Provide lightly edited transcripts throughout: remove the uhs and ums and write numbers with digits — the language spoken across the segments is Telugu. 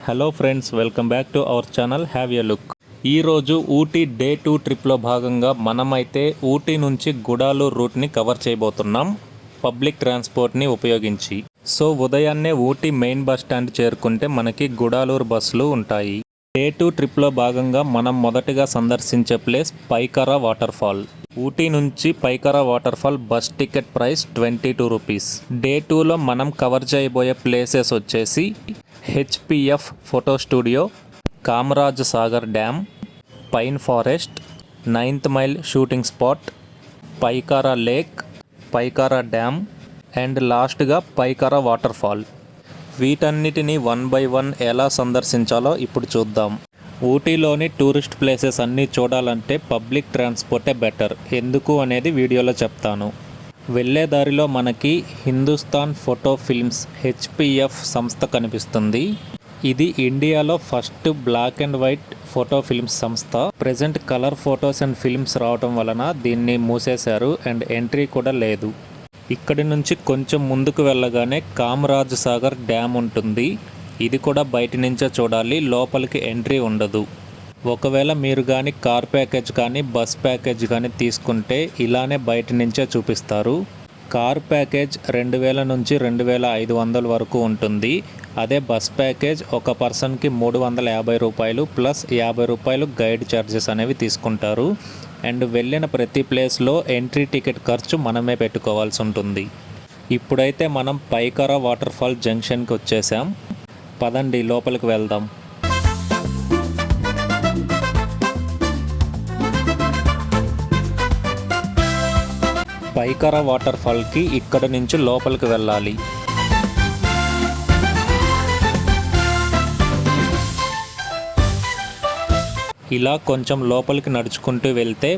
Hello friends, welcome back to our channel. Have a look. ఈరోజు ఊటీ డే 2 ట్రిప్లో భాగంగా మనమైతే ఊటీ నుంచి గుడాలూరు రూట్ని కవర్ చేయబోతున్నాం పబ్లిక్ ట్రాన్స్పోర్ట్ని ఉపయోగించి. సో ఉదయాన్నే ఊటీ మెయిన్ బస్ స్టాండ్ చేరుకుంటే మనకి గుడాలూరు బస్సులు ఉంటాయి. డే 2 ట్రిప్లో భాగంగా మనం మొదటగా సందర్శించే place Pykara water fall. Ooty నుంచి Pykara water fall bus ticket price 22 rupees. Day 2లో మనం కవర్ చేయబోయే ప్లేసెస్ వచ్చేసి HPF photo studio, Kamaraj Sagar dam, pine forest, 9th mile shooting spot, Pykara lake, Pykara dam and లాస్ట్గా పైకారా వాటర్ ఫాల్. వీటన్నిటిని 1 by 1 ఎలా సందర్శించాలో ఇప్పుడు చూద్దాం. ఊటీలోని టూరిస్ట్ ప్లేసెస్ అన్నీ చూడాలంటే పబ్లిక్ ట్రాన్స్పోర్టే బెటర్. ఎందుకు అనేది వీడియోలో చెప్తాను. వెళ్ళే దారిలో మనకి హిందుస్థాన్ ఫోటో ఫిల్మ్స్ హెచ్పిఎఫ్ సంస్థ కనిపిస్తుంది. ఇది ఇండియాలో first black and white photo films సంస్థ. Present colour photos and films రావటం వలన దీన్ని మూసేశారు అండ్ ఎంట్రీ కూడా లేదు. ఇక్కడి నుంచి కొంచెం ముందుకు వెళ్ళగానే కామరాజ్ సాగర్ డ్యామ్ ఉంటుంది. ఇది కూడా బయట నుంచే చూడాలి, లోపలికి ఎంట్రీ ఉండదు. ఒకవేళ మీరు కానీ కార్ ప్యాకేజ్ కానీ బస్ ప్యాకేజ్ కానీ తీసుకుంటే ఇలానే బయట నుంచే చూపిస్తారు. కార్ ప్యాకేజ్ 2000 నుంచి 2500 వరకు ఉంటుంది. అదే బస్ ప్యాకేజ్ ఒక పర్సన్కి 350 రూపాయలు ప్లస్ 50 రూపాయలు గైడ్ ఛార్జెస్ అనేవి తీసుకుంటారు. అండ్ వెళ్ళిన ప్రతి ప్లేస్లో ఎంట్రీ టికెట్ ఖర్చు మనమే పెట్టుకోవాల్సి ఉంటుంది. ఇప్పుడైతే మనం పైకరా వాటర్ ఫాల్ జంక్షన్కి వచ్చేసాం. పదండి లోపలికి వెళ్దాం. పైకరా వాటర్ ఫాల్కి ఇక్కడ నుంచి లోపలికి వెళ్ళాలి. ఇలా కొంచెం లోపలికి నడుచుకుంటూ వెళ్తే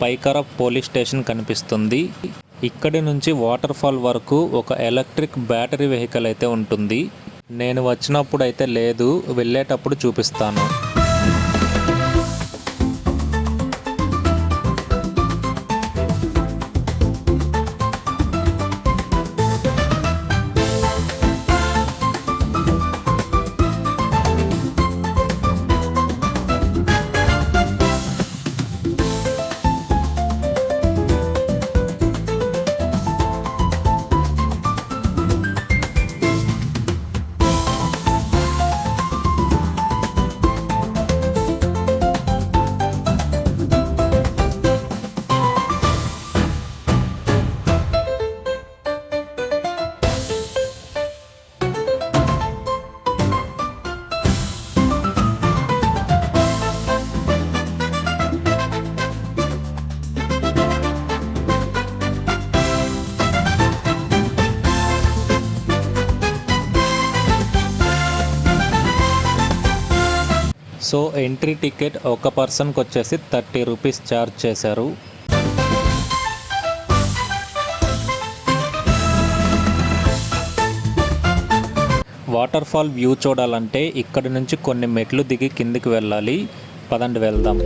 పైకరా పోలీస్ స్టేషన్ కనిపిస్తుంది. ఇక్కడి నుంచి వాటర్ ఫాల్ వరకు ఒక ఎలక్ట్రిక్ బ్యాటరీ వెహికల్ అయితే ఉంటుంది. నేను వచ్చినప్పుడు అయితే లేదు, వెళ్ళేటప్పుడు చూపిస్తాను. సో ఎంట్రీ టికెట్ ఒక పర్సన్కి వచ్చేసి 30 రూపీస్ ఛార్జ్ చేశారు. వాటర్ ఫాల్ వ్యూ చూడాలంటే ఇక్కడి నుంచి కొన్ని మెట్లు దిగి కిందికి వెళ్ళాలి. పదండి వెళ్దాం.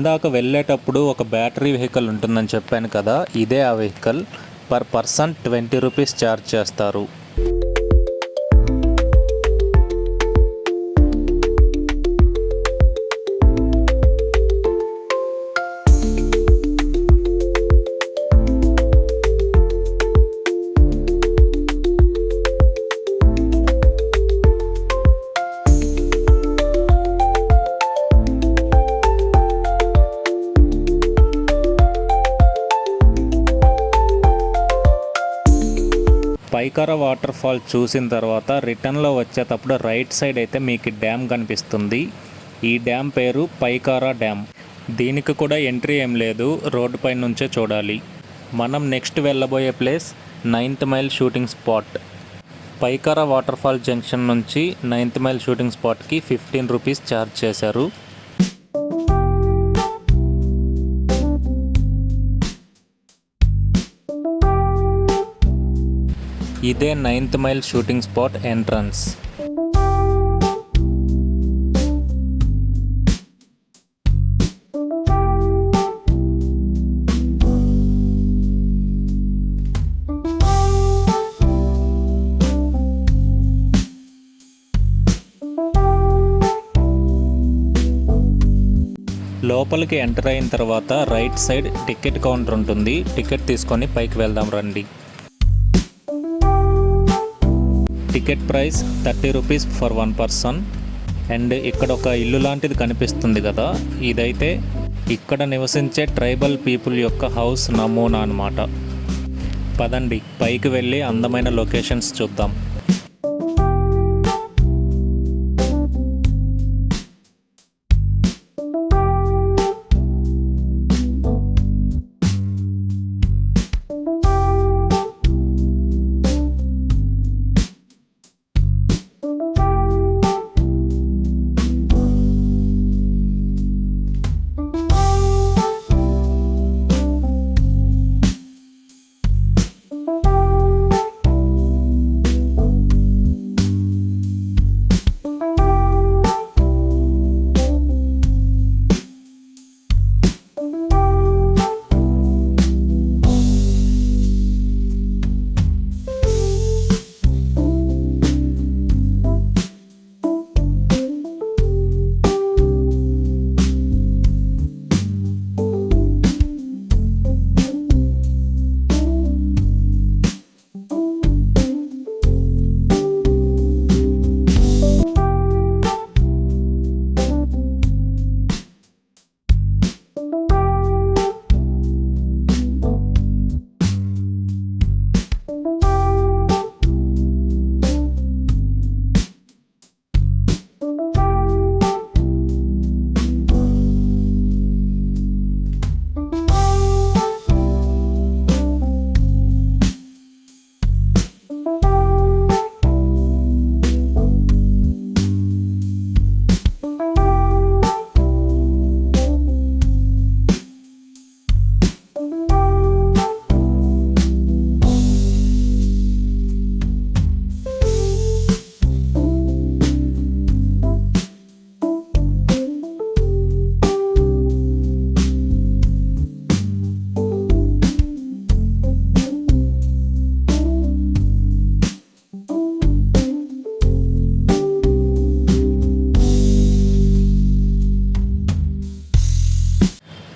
ఇందాక వెళ్ళేటప్పుడు ఒక బ్యాటరీ వెహికల్ ఉంటుందని చెప్పాను కదా, ఇదే ఆ vehicle. Per person 20 rupees charge చేస్తారు. పైకారా వాటర్ ఫాల్ చూసిన తర్వాత రిటర్న్లో వచ్చేటప్పుడు రైట్ సైడ్ అయితే మీకు డ్యామ్ కనిపిస్తుంది. ఈ డ్యామ్ పేరు పైకారా డ్యామ్. దీనికి కూడా ఎంట్రీ ఏం లేదు, రోడ్డు పై నుంచే చూడాలి. మనం నెక్స్ట్ వెళ్ళబోయే place 9th mile shooting spot. Pykara water fall junction నుంచి 9th మైల్ షూటింగ్ స్పాట్కి 15 రూపీస్ ఛార్జ్ చేశారు. ఇదే 9th mile shooting spot entrance. లోపలికి ఎంటర్ అయిన తర్వాత రైట్ సైడ్ టికెట్ కౌంటర్ ఉంటుంది. టికెట్ తీసుకొని పైకి వెళ్దాం రండి. Ticket price 30 rupees for 1 person. And ఇక్కడ ఒక ఇల్లు లాంటిది కనిపిస్తుంది కదా, ఇదైతే ఇక్కడ నివసించే ట్రైబల్ పీపుల్ యొక్క హౌస్ నమూనా అన్నమాట. పదండి పైకి వెళ్ళి అందమైన లొకేషన్స్ చూద్దాం.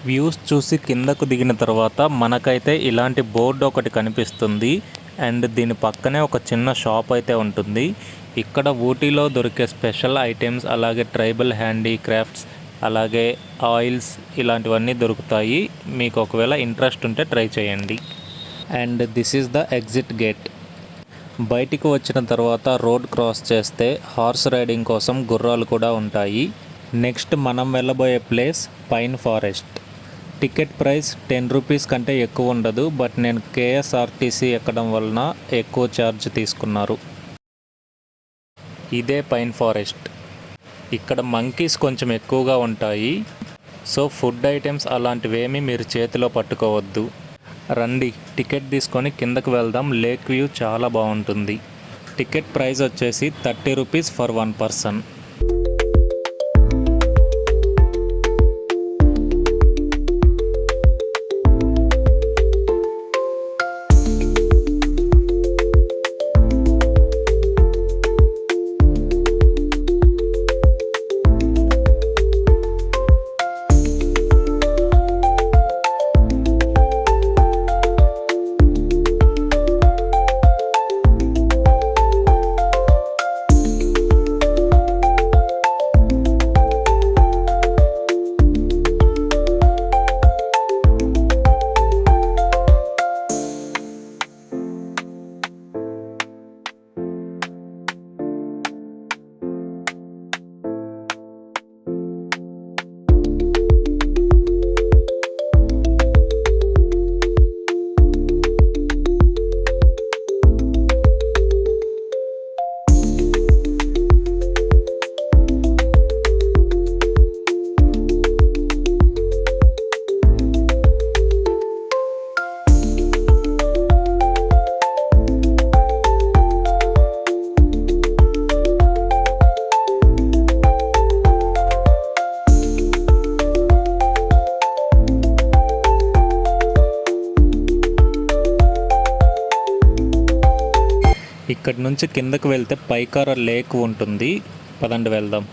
వ్యూస్ చూసి కిందకు దిగిన తర్వాత మనకైతే ఇలాంటి బోర్డు ఒకటి కనిపిస్తుంది. అండ్ దీని పక్కనే ఒక చిన్న షాప్ అయితే ఉంటుంది. ఇక్కడ ఊటీలో దొరికే స్పెషల్ ఐటమ్స్, అలాగే ట్రైబల్ హ్యాండీక్రాఫ్ట్స్, అలాగే ఆయిల్స్ ఇలాంటివన్నీ దొరుకుతాయి. మీకు ఒకవేళ ఇంట్రెస్ట్ ఉంటే ట్రై చేయండి. And this is the exit gate. బయటికి వచ్చిన తర్వాత రోడ్ క్రాస్ చేస్తే హార్స్ రైడింగ్ కోసం గుర్రాలు కూడా ఉంటాయి. నెక్స్ట్ మనం వెళ్ళబోయే place pine forest. Ticket price 10 rupees కంటే ఎక్కువ ఉండదు, బట్ నేను కేఎస్ఆర్టీసీ ఎక్కడం వలన ఎక్కువ ఛార్జ్ తీసుకున్నారు. ఇదే పైన్ ఫారెస్ట్. ఇక్కడ మంకీస్ కొంచెం ఎక్కువగా ఉంటాయి. సో ఫుడ్ ఐటమ్స్ అలాంటివేమీ మీరు చేతిలో పట్టుకోవద్దు. రండి టికెట్ తీసుకొని కిందకు వెళ్దాం. లేక్ వ్యూ చాలా బాగుంటుంది. టికెట్ ప్రైస్ వచ్చేసి 30 రూపీస్ ఫర్ 1 పర్సన్. ఇక్కడి నుంచి కిందకు వెళ్తే పైకార లేక్ ఉంటుంది. పదండి వెళ్దాం.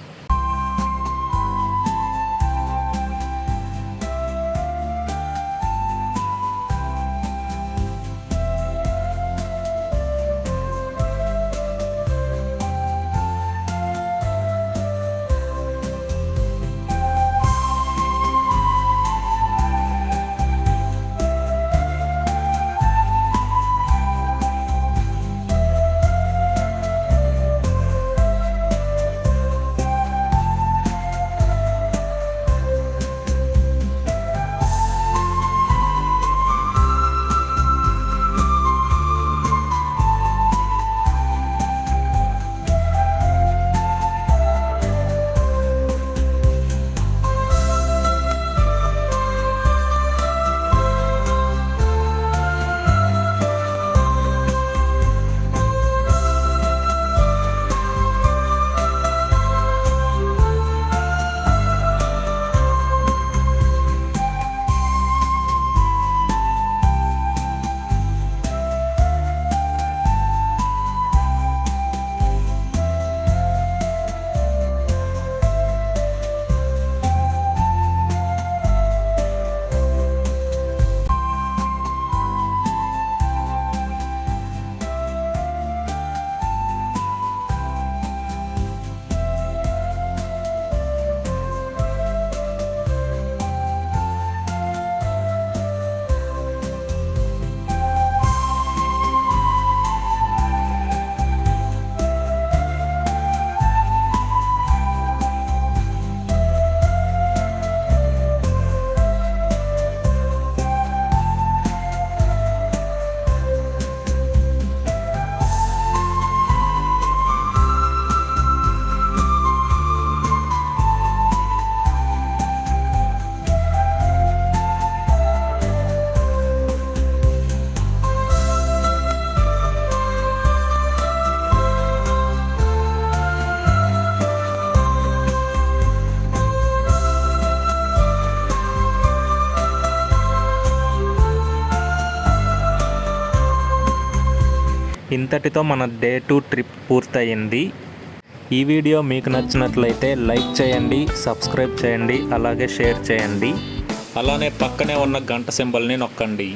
ఇంతటితో మన డే 2 ట్రిప్ పూర్తయింది. ఈ వీడియో మీకు నచ్చినట్లయితే లైక్ చేయండి, సబ్స్క్రైబ్ చేయండి, అలాగే షేర్ చేయండి. అలానే పక్కనే ఉన్న గంట సింబల్ని నొక్కండి.